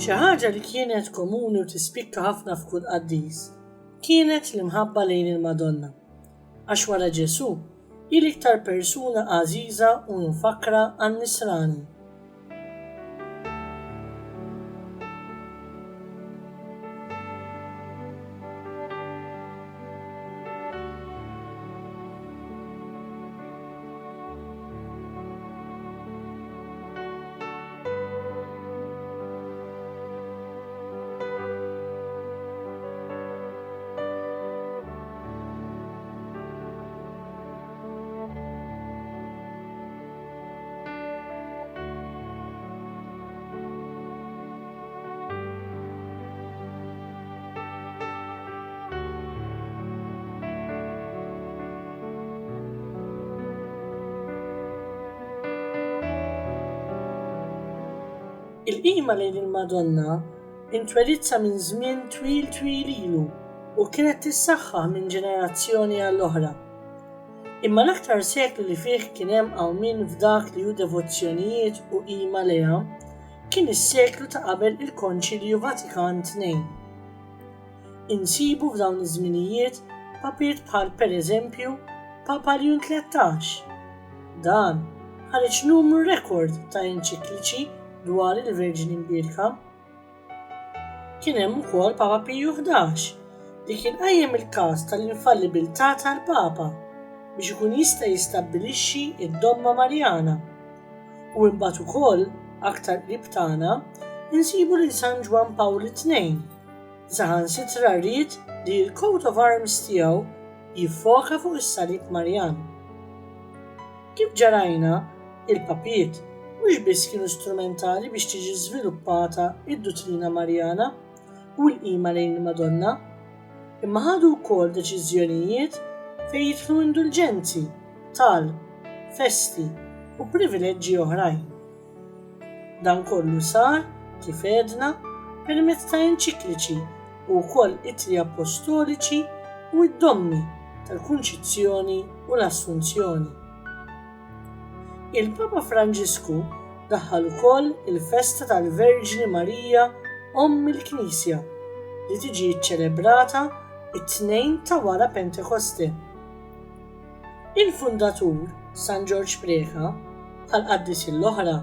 Xi ħaġa li kienet komuni u tispikka ħafna f'kull qaddis kienet l-imħabba lejn il-Madonna. Għax wara Ġesu hi l-iktar persuna għażiża u mfakra għan-Nisrani. Il-qima lejn il-Madonna intwelitza minn żmien twil ilu u kienet tissaħħaħ minn ġenerazzjoni għall-oħra. Imma l-aktar seklu li fih kien hemm għawmin f'dak li hu devozzjonijiet u qima lejha kien is-seklu ta' qabel il-Konċilju Vatikan II. Insibu f'dawn iż-żminijiet papijiet bħal pereżempju Papa Leon XIII. Dan ħareġ numru rekord ta' enċikliċi dwar il-Verġini Mbierka. Kien hemm ukoll Papa Piju XI li kien qajjem il-każ tal-infallibilità tal-Papa biex ikun jista' jistabbilixxi d-Domma Marjana. U imbagħad ukoll aktar qrib tagħna insibu lil San Ġwan Pawl II saħansitra rrid li l-coat of arms tiegħu jiffoka fuq is-Salib Marjan. Kif ġarajna, il-papijiet mhux biss kienu strumentali biex tiġi żviluppata id-dottrina Marjana u l-qima lejn il-Madonna, imma ħadu wkoll deċiżjonijiet fejn jidħlu indulġenzi, talb, festi u privileġġi oħrajn. Dan kollu sar kif għedna permezz ta' enċikliċi u wkoll ittri apostoliċi u d-dommi tal-Kunċizzjoni u l-Assunzjoni. Il-Papa Franġisku daħħal ukoll il-festa tal-Verġini Marija Omm il-Knisja li tiġi ċċelebrata it-tnejn ta' wara Pentekoste. Il-fundatur San George Preca bħal qaddis l-oħra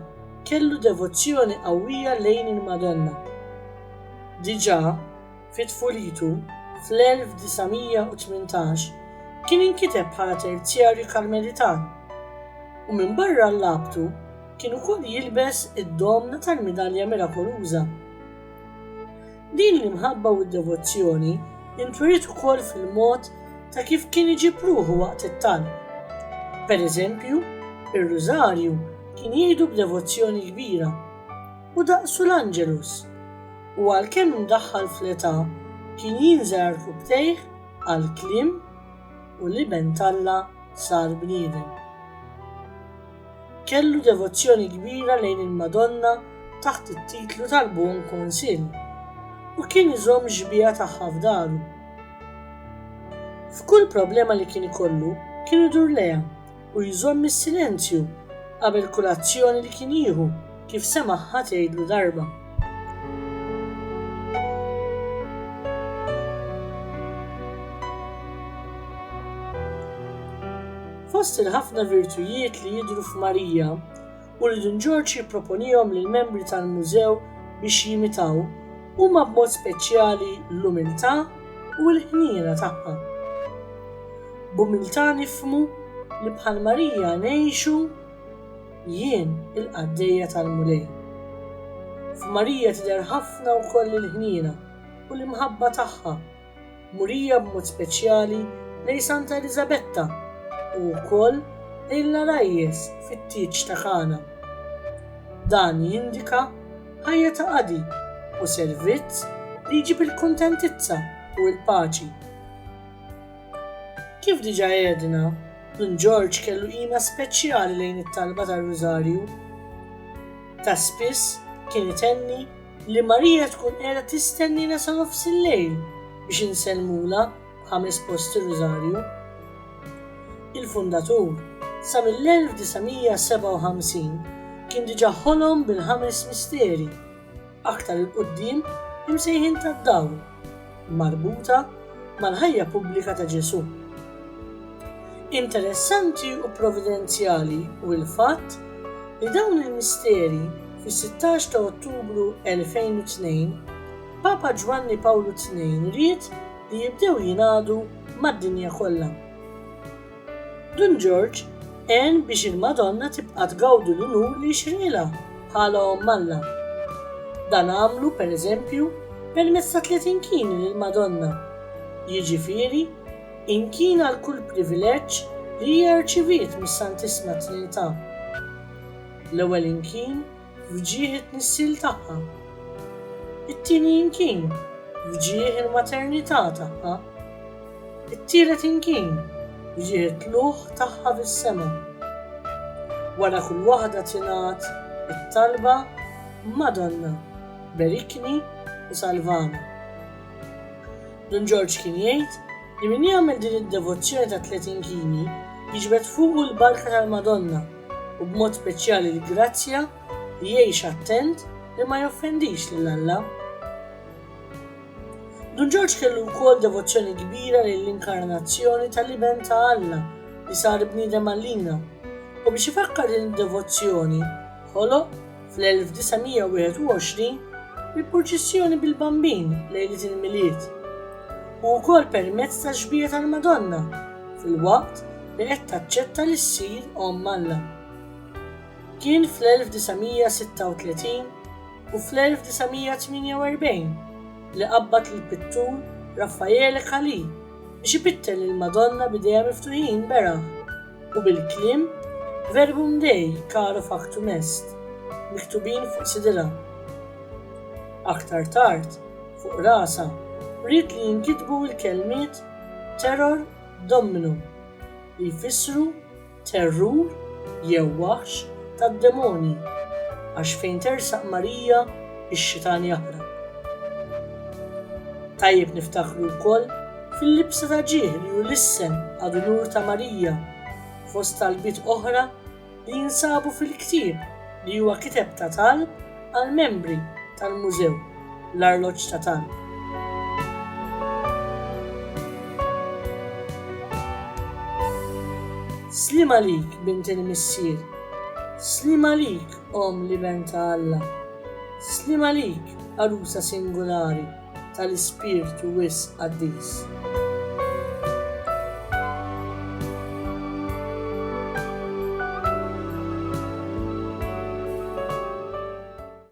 kellu devozzjoni qawwija lejn il-Madonna. Diġà fit-tfulitu fl-1918 kien inkiteb bħala terzjarju Karmelitan u minn barra l-labtu kien ukoll jilbes id-domna tal-Midalja Mirakoluża. Din l-imħabba u d-devozzjoni intwerit ukoll fil-mod ta' kif kien iġib ruħu waqt it-talb. Pereżempju, ir-Rużarju kien jgħidu b'devozzjoni kbira u daqsu l-Anġelus u għalkemm imdaħħal fl-età kien jinżar kubtejh għall-kliem u li bentalla sar bniedem. Kellu devozzjoni kbira lejn il-Madonna taħt it-titlu tal-Buon Konsill u kien iżomm ġbija tagħha f'daru. F'kull problema li kien ikollu kien idur lejha u jżomm is-silenzju qabel kull azzjoni li kien jieħu kif semaħħa tgħidlu darba. Fost il-ħafna virtujiet li jidhru f'Marija u li Don George jipproponihom lill-membri tal-mużew biex jimitaw huma b'mod speċjali l-umiltà u l-ħniena tagħha. B'umiltà nifhmu li bħal Marija ngħixu jien il-qaddejja tal-mulej. F'Marija tidher ħafna wkoll il-ħniena u l-imħabba tagħha, murija b'mod speċjali lejn Santa Elisabetta u wkoll lejn l-Arajjes fit-tieġ ta' Kana. Dan jindika ħajja ta' qadi u servizz li jġib il-kuntentizza u l-paċi. Kif diġà għedna, Don George kellu qima speċjali lejn it-talba tar-Rużarju. Ta' spiss kien itenni li Marija tkun qiegħda tistennina sa nofs il-lejl biex insellmula 5 posti Rużarju. Il-fundatur sa mill-1957 kien diġà ħolom bil-5 misteri aktar il-qoddim imsejħin tad-dawl, marbuta mal-ħajja pubblika ta' Ġesu. Interessanti u provvidenzjali u l-fatt li dawn il-misteri fis-16 ta' Ottubru 2002 Papa Giovanni Paolo II ried li jibdew jingħadu mad-dinja kollha. Don George għen biex il-Madonna tibqa' tgawdu l-unur li xriela bħala Omm Alla. Dan għamlu pereżempju permezz ta' 3 inkini lill-Madonna. Jiġifieri inkien għal kull privileġġ li hija rċiviet mis-Santissima Trinità. L-ewwel inkien fġieħ it-tnissil tagħha. It-tieni inkien fġieħ il-maternità tagħha. It-tielet inkien fġieħ it-tluħ tagħha fis-sema. Wara kull waħda tingħat it-talba Madonna, berikni u salvana. Don George kien jgħid li min jagħmel din id-devozzjoni ta' 3 inkini jiġbed fuqu l-barka tal-Madonna u b'mod speċjali l-grazzja li jgħix attent li ma joffendix lil Alla. Don George kellu wkoll devozzjoni kbira lill-inkarnazzjoni tal-iben ta' Alla li sar bniedem għalina u biex ifakkar din id-devozzjoni ħoloq fl-1921 il-proċessjoni bil-bambin lejlet il-miliet u wkoll permezz ta' xbija tal-Madonna fil-waqt li qed taċċetta li ssir Omm Alla. Kien fl-1936 u fl-1948 li qabbat lill-pittur Raffaele Calì biex ipittel lill-Madonna b'idejha miftuħin beraħ u bil-kliem Verbum Dei caro factum est miktubin fuq sidilha. Aktar tard fuq rasa ried li jinkitbu l-kelmiet Terror Dominum li jfissru terrur jew waħx tad-demoni għax fejn tersaq Marija ix-xitan jaħrab. Tajjeb niftakru wkoll fil-libsa ta' ġieħ li hu l-issem għadu nur ta' Marija fost talbiet oħra li jinsabu fil-ktieb li huwa kiteb ta' talb għal membri tal-mużew l-arloġġ ta' talb. Slim għalik bint il-missier, slim għalik Omm liben ta' Alla, slim għalik arusa singolari tal-Ispirtu Wis Qaddis.